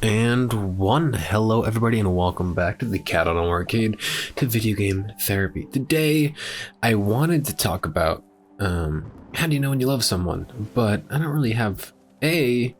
And one. Hello, everybody, and welcome back to the Cowdino Arcade to Video Game Therapy. Today, I wanted to talk about how do you know when you love someone, but I don't really have the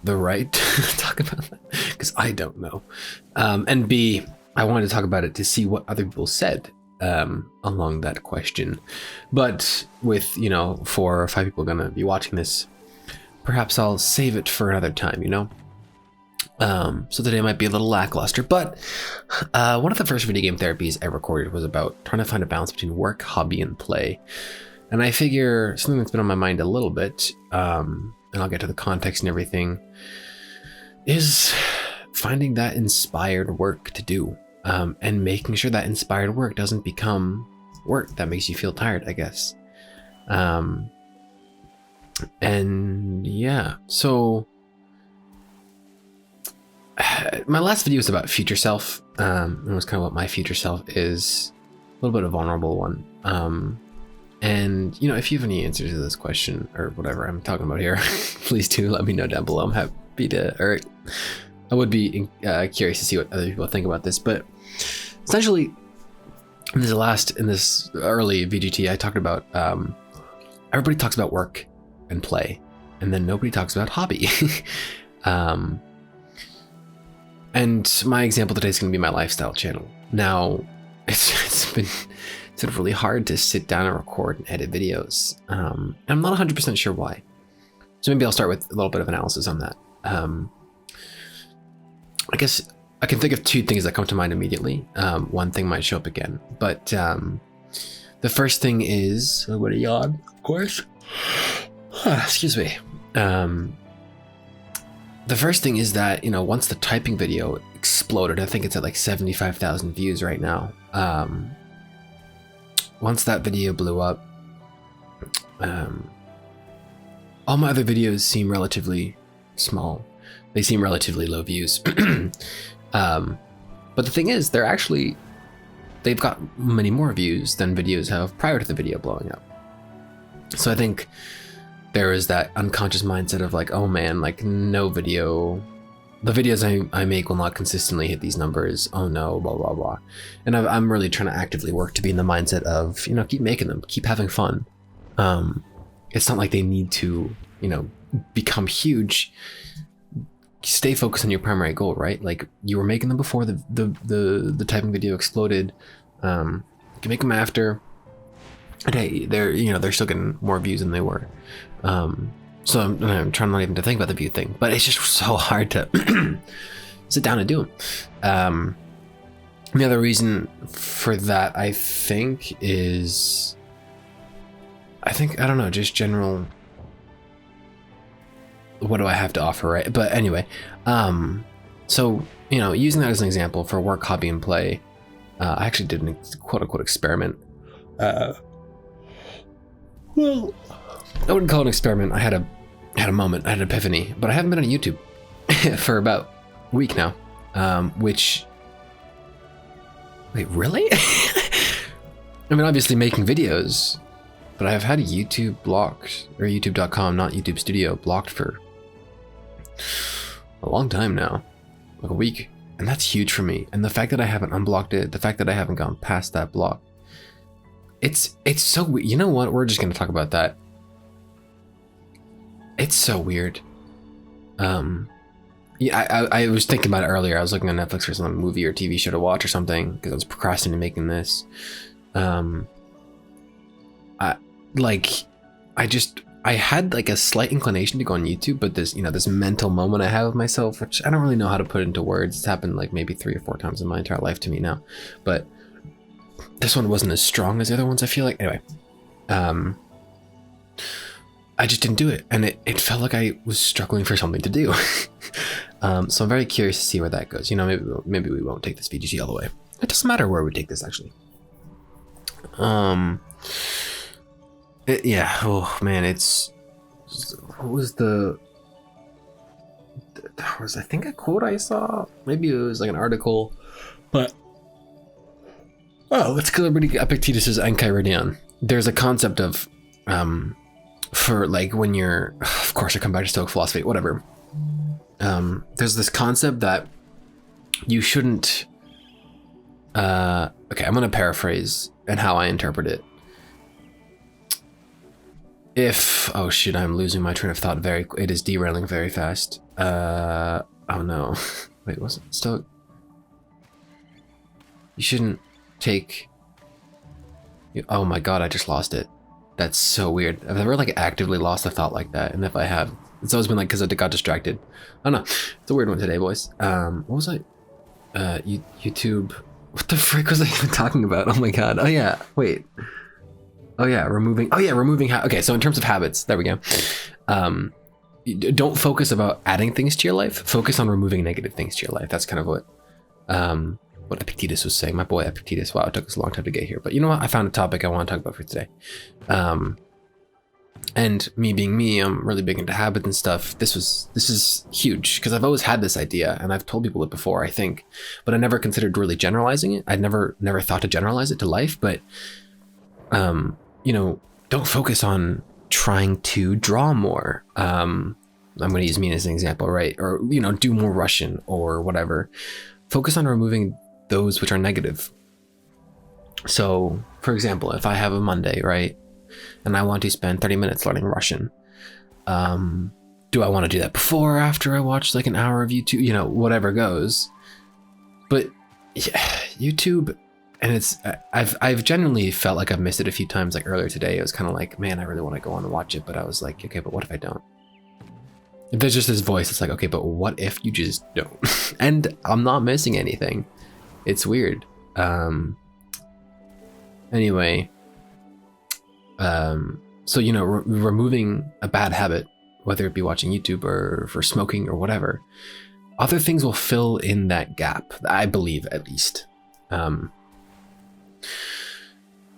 right to talk about that because I don't know, and B, I wanted to talk about it to see what other people said along that question. But with 4 or 5 people gonna be watching this, perhaps I'll save it for another time. So today might be a little lackluster, but one of the first video game therapies I recorded was about trying to find a balance between work, hobby, and play. And I figure something that's been on my mind a little bit, and I'll get to the context and everything, is finding that inspired work to do, and making sure that inspired work doesn't become work that makes you feel tired, I guess. And yeah, so my last video was about future self. It was kind of what my future self is, a little bit of a vulnerable one. And if you have any answers to this question or whatever I'm talking about here, please do let me know down below. I'm happy to, or I would be curious to see what other people think about this. But essentially, in this early VGT, I talked about everybody talks about work and play, and then nobody talks about hobby. And my example today is going to be my lifestyle channel. Now, it's been sort of really hard to sit down and record and edit videos. And I'm not 100% sure why. So maybe I'll start with a little bit of analysis on that. I guess I can think of 2 things that come to mind immediately. One thing might show up again, but the first thing is, what a yawn, of course. Excuse me. The first thing is that, once the typing video exploded, I think it's at like 75,000 views right now. Once that video blew up, all my other videos seem relatively small. They seem relatively low views. But the thing is, they've got many more views than videos have prior to the video blowing up. So I think there is that unconscious mindset of like, oh man, like the videos I make will not consistently hit these numbers. Oh no, blah, blah, blah. And I'm really trying to actively work to be in the mindset of, keep making them, keep having fun. It's not like they need to, become huge. Stay focused on your primary goal, right? Like you were making them before the typing video exploded. You can make them after. And hey, they're still getting more views than they were. So I'm trying not even to think about the view thing, but it's just so hard to sit down and do them. The other reason for that, I think, is, I don't know, just general, what do I have to offer, right? But anyway, so, using that as an example for work, hobby, and play, I actually did a quote unquote experiment. Well, I wouldn't call it an experiment. I had a moment, I had an epiphany, but I haven't been on YouTube for about a week now, which, wait, really? I mean, obviously making videos, but I've had YouTube blocked, or youtube.com, not YouTube Studio, blocked for a long time now, like a week. And that's huge for me. And the fact that I haven't unblocked it, the fact that I haven't gone past that block, it's so weird. You know what? We're just going to talk about that. It's so weird. Yeah, I was thinking about it earlier. I was looking on Netflix for some movie or TV show to watch or something because I was procrastinating making this. I had like a slight inclination to go on YouTube, but this mental moment I have of myself, which I don't really know how to put into words. It's happened like maybe 3 or 4 times in my entire life to me now, but this one wasn't as strong as the other ones, I feel like. Anyway, I just didn't do it, and it felt like I was struggling for something to do. So I'm very curious to see where that goes. Maybe we won't take this VGT all the way. It doesn't matter where we take this, actually. Yeah. Oh man, what was I think a quote I saw. Maybe it was like an article, but let's go over to Epictetus's Enchiridion. There's a concept of for like when you're, of course I come back to Stoic philosophy, whatever. there's this concept that you shouldn't, okay, I'm going to paraphrase and how I interpret it. Oh shit, I'm losing my train of thought it is derailing very fast. Oh no. Wait, was it still? You shouldn't take, oh my god, I just lost it. That's so weird. I've never like actively lost a thought like that, and if I have, it's always been like because I got distracted. I don't know. It's a weird one today, boys. What was I? YouTube. What the frick was I even talking about? Oh my god. Oh yeah. Wait. Oh yeah. Removing. Oh yeah. Removing. Okay. So in terms of habits, there we go. Don't focus about adding things to your life. Focus on removing negative things to your life. That's kind of what Epictetus was saying. My boy Epictetus. Wow, it took us a long time to get here, but you know what? I found a topic I want to talk about for today. And me being me, I'm really big into habits and stuff. This is huge because I've always had this idea, and I've told people it before, I think, but I never considered really generalizing it. I'd never thought to generalize it to life. But you know, don't focus on trying to draw more. I'm going to use me as an example, right? Or you know, do more Russian or whatever. Focus on removing those which are negative. So, for example, if I have a Monday, right, and I want to spend 30 minutes learning Russian, do I want to do that before or after I watch like an hour of YouTube? You know, whatever goes. But yeah, YouTube, and I've genuinely felt like I've missed it a few times. Like earlier today, it was kind of like, man, I really want to go on and watch it, but I was like, okay, but what if I don't? If there's just this voice, it's like, okay, but what if you just don't? And I'm not missing anything. It's weird. Anyway, so you know, removing a bad habit, whether it be watching YouTube or for smoking or whatever, other things will fill in that gap, I believe, at least.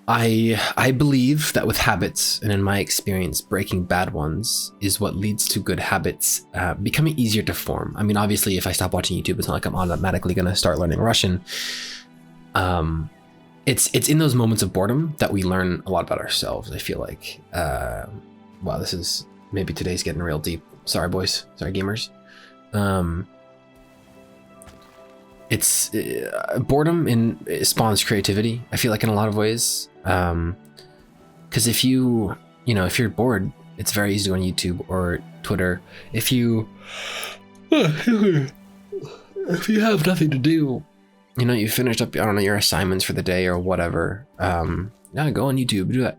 I believe that with habits, and in my experience, breaking bad ones is what leads to good habits becoming easier to form. I mean, obviously, if I stop watching YouTube, it's not like I'm automatically going to start learning Russian. It's in those moments of boredom that we learn a lot about ourselves, I feel like. Wow, this is, maybe today's getting real deep. Sorry, boys. Sorry, gamers. It's boredom spawns creativity, I feel like, in a lot of ways. Because if you're bored, it's very easy to go on YouTube or Twitter. If you have nothing to do, you know, you finished up, I don't know, your assignments for the day or whatever, yeah, go on YouTube, do that.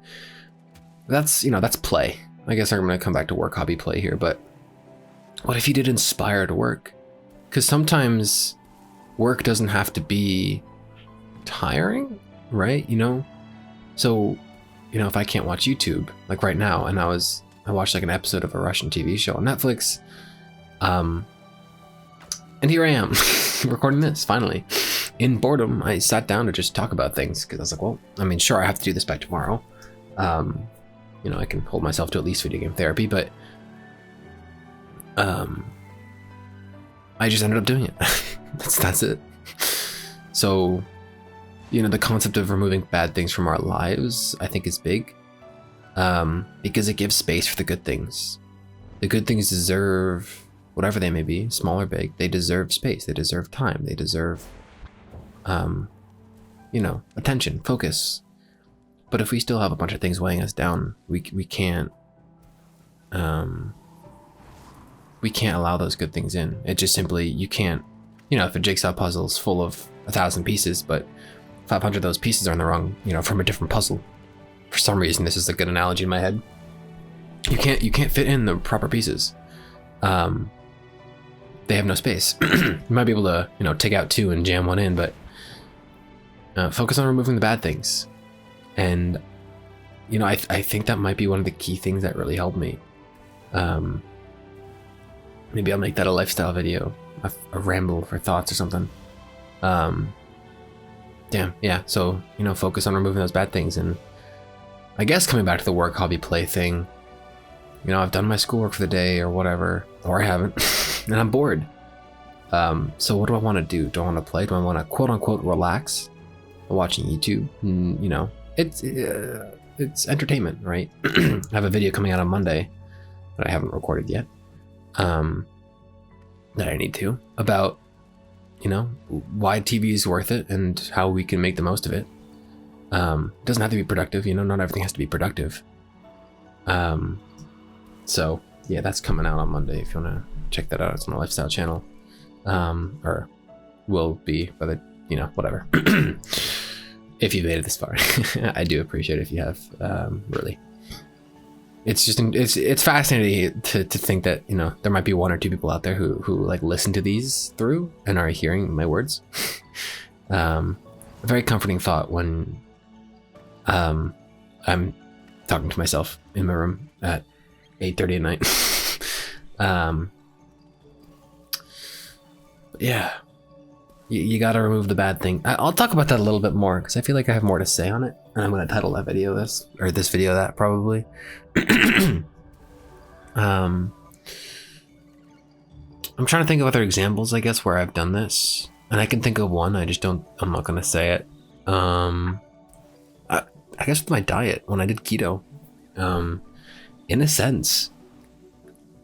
That's play. I guess I'm gonna come back to work hobby play here, but what if you did inspired work? Because sometimes work doesn't have to be tiring, right? You know, so, you know, if I can't watch YouTube, like right now, and I watched like an episode of a Russian TV show on Netflix, and here I am recording this finally. In boredom, I sat down to just talk about things because I was like, well, I mean, sure, I have to do this by tomorrow. You know, I can hold myself to at least video game therapy, but I just ended up doing it. That's it. So, you know, the concept of removing bad things from our lives, I think, is big, because it gives space for the good things. The good things deserve, whatever they may be, small or big, they deserve space, they deserve time, they deserve, you know, attention, focus. But if we still have a bunch of things weighing us down, we can't allow those good things in. It just simply, you can't, you know, if a jigsaw puzzle is full of 1,000 pieces, but 500 of those pieces are in the wrong, you know, from a different puzzle. For some reason, this is a good analogy in my head. You can't fit in the proper pieces. They have no space. You might be able to, you know, take out 2 and jam 1 in, but focus on removing the bad things. And, you know, I think that might be one of the key things that really helped me. Maybe I'll make that a lifestyle video, a ramble for thoughts or something. Damn, yeah. So, you know, focus on removing those bad things. And I guess coming back to the work, hobby, play thing, you know, I've done my schoolwork for the day or whatever, or I haven't, and I'm bored. So what do I want to do? Do I want to play? Do I want to quote unquote relax? Watching YouTube? You know, it's entertainment, right? I have a video coming out on Monday that I haven't recorded yet. that I need to about, you know, why TV is worth it and how we can make the most of it. It doesn't have to be productive, you know, not everything has to be productive. So yeah, that's coming out on Monday. If you want to check that out, it's on the lifestyle channel, or will be by the, you know, whatever. If you've made it this far, I do appreciate it if you have, really. It's just, it's fascinating to think that, you know, there might be one or two people out there who like listen to these through and are hearing my words. A very comforting thought when I'm talking to myself in my room at 8:30 at night. Yeah, you got to remove the bad thing. I'll talk about that a little bit more because I feel like I have more to say on it, and I'm going to title that video this, or this video that, probably. I'm trying to think of other examples, I guess, where I've done this, and I can think of one. I'm not going to say it. I guess with my diet, when I did keto, in a sense,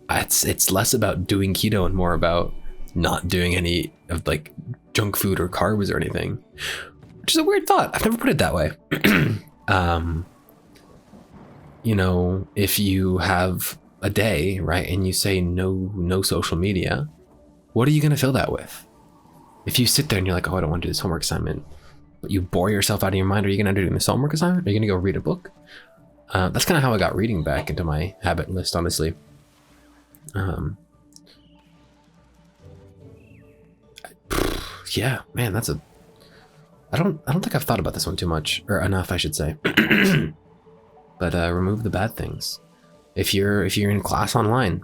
it's less about doing keto and more about not doing any of like junk food or carbs or anything, which is a weird thought. I've never put it that way. You know, if you have a day, right, and you say no social media, what are you going to fill that with? If you sit there and you're like, oh, I don't want to do this homework assignment, but you bore yourself out of your mind, are you going to do this homework assignment? Are you going to go read a book? That's kind of how I got reading back into my habit list, honestly. Yeah, man, that's I don't think I've thought about this one too much, or enough, I should say. But remove the bad things. If you're in class online,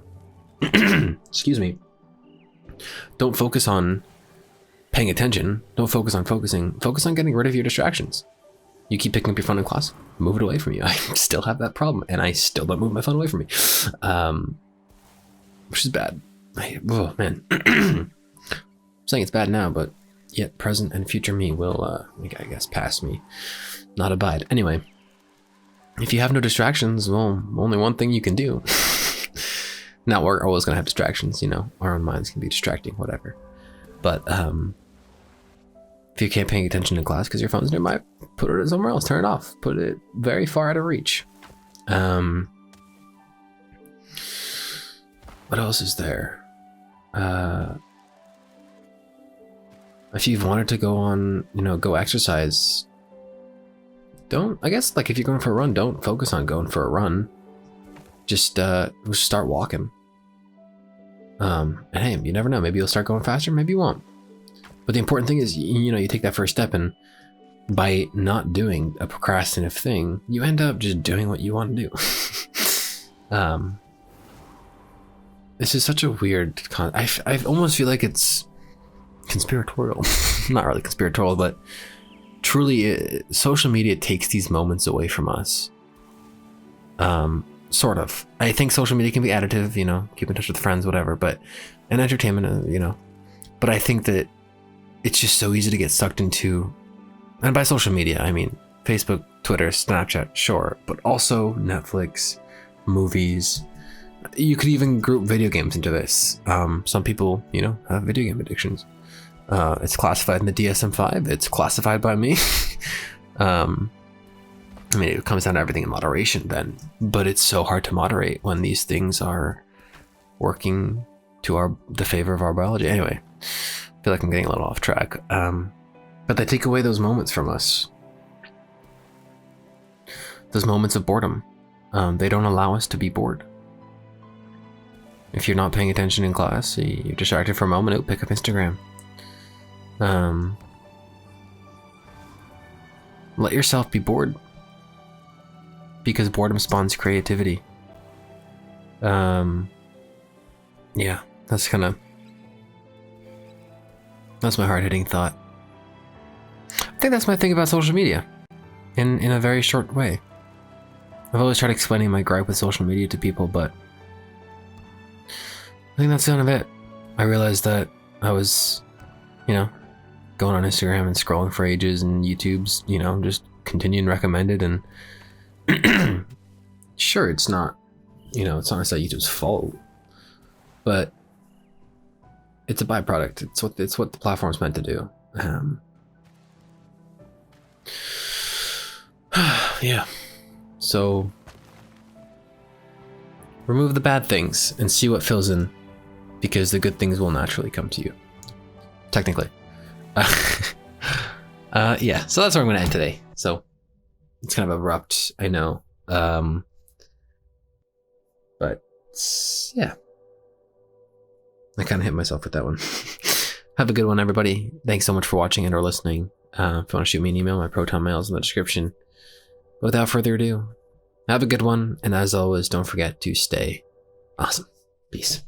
excuse me, don't focus on paying attention. Don't focus on focusing. Focus on getting rid of your distractions. You keep picking up your phone in class, move it away from you. I still have that problem, and I still don't move my phone away from me, which is bad. Oh man, I'm saying it's bad now, but yet present and future me will, I guess, pass me, not abide. Anyway, if you have no distractions, well, only one thing you can do. Now, we're always gonna have distractions, you know. Our own minds can be distracting, whatever. But if you can't pay attention in class because your phone's nearby, put it somewhere else. Turn it off. Put it very far out of reach. What else is there? If you've wanted to go on, you know, go exercise, I guess, like, if you're going for a run, don't focus on going for a run. Just start walking. And hey, you never know. Maybe you'll start going faster. Maybe you won't. But the important thing is, you know, you take that first step, and by not doing a procrastinative thing, you end up just doing what you want to do. This is such a weird I almost feel like it's conspiratorial. Not really conspiratorial, but truly, social media takes these moments away from us. Sort of. I think social media can be additive, you know, keep in touch with friends, whatever, and entertainment, you know. But I think that it's just so easy to get sucked into, and by social media, I mean Facebook, Twitter, Snapchat, sure, but also Netflix, movies. You could even group video games into this. Some people, you know, have video game addictions. It's classified in the DSM-5. It's classified by me. I mean, it comes down to everything in moderation then, but it's so hard to moderate when these things are working to the favor of our biology. Anyway, I feel like I'm getting a little off track. But they take away those moments from us. Those moments of boredom. They don't allow us to be bored. If you're not paying attention in class, you're distracted for a moment, pick up Instagram. Let yourself be bored, because boredom spawns creativity. Yeah, that's my hard-hitting thought. I think that's my thing about social media, in a very short way. I've always tried explaining my gripe with social media to people, but I think that's kind of it. I realized that I was, you know, going on Instagram and scrolling for ages, and YouTube's, you know, just continuing recommended, and sure, it's not, you know, it's not necessarily YouTube's fault, but it's a byproduct. It's what the platform's meant to do. Yeah. So remove the bad things and see what fills in, because the good things will naturally come to you. Technically. Yeah, so that's where I'm going to end today. So it's kind of abrupt, I know. But yeah, I kind of hit myself with that one. Have a good one, everybody. Thanks so much for watching and or listening. If you want to shoot me an email, my Proton mail is in the description. Without further ado, have a good one. And as always, don't forget to stay awesome. Peace.